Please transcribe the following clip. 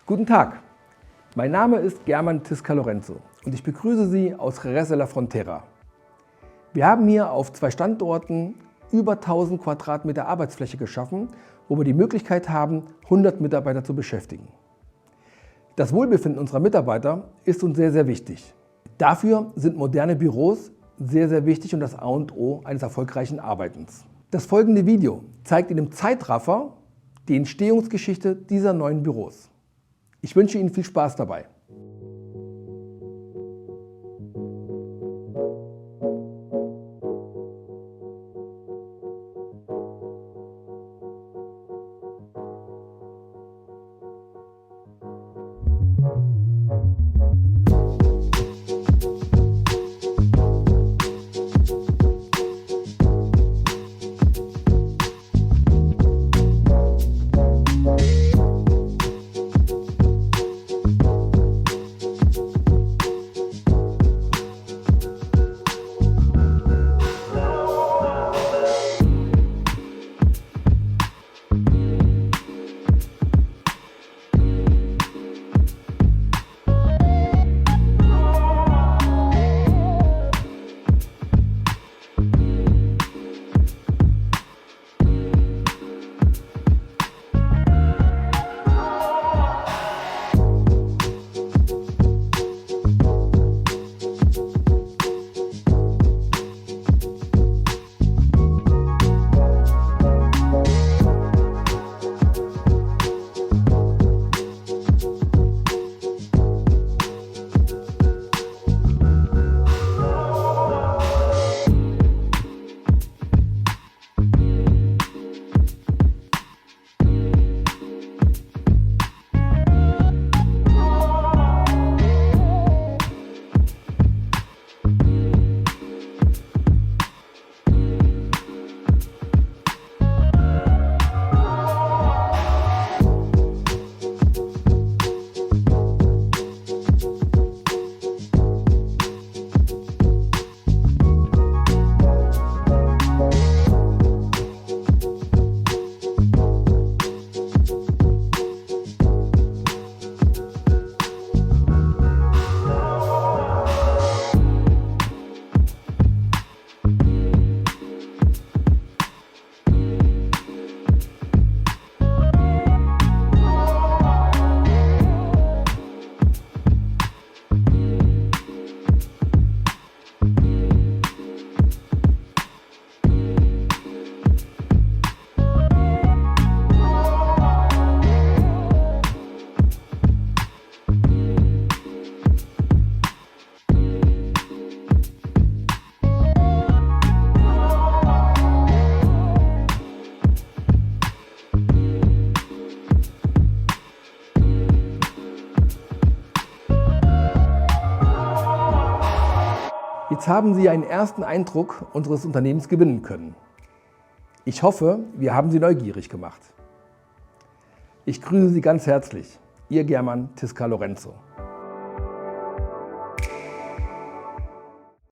Guten Tag, mein Name ist German Tisca-Lorenzo und ich begrüße Sie aus Jerez de la Frontera. Wir haben hier auf 2 Standorten über 1000 Quadratmeter Arbeitsfläche geschaffen, wo wir die Möglichkeit haben, 100 Mitarbeiter zu beschäftigen. Das Wohlbefinden unserer Mitarbeiter ist uns sehr, sehr wichtig. Dafür sind moderne Büros sehr, sehr wichtig und das A und O eines erfolgreichen Arbeitens. Das folgende Video zeigt Ihnen im Zeitraffer die Entstehungsgeschichte dieser neuen Büros. Ich wünsche Ihnen viel Spaß dabei. Jetzt haben Sie einen ersten Eindruck unseres Unternehmens gewinnen können. Ich hoffe, wir haben Sie neugierig gemacht. Ich grüße Sie ganz herzlich, Ihr German Tisca-Lorenzo.